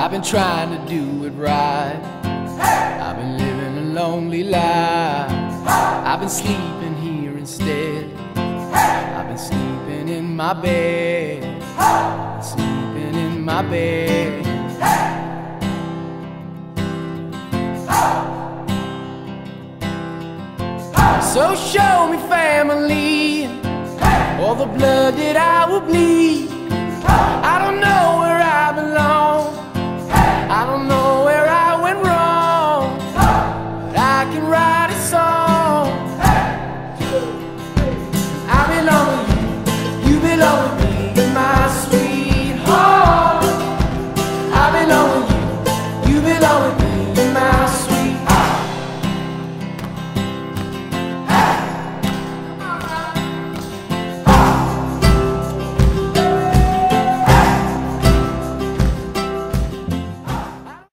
I've been trying to do it right. I've been living a lonely life. I've been sleeping here instead. I've been sleeping in my bed. Sleeping in my bed. So show me family, all the blood that I will bleed. I don't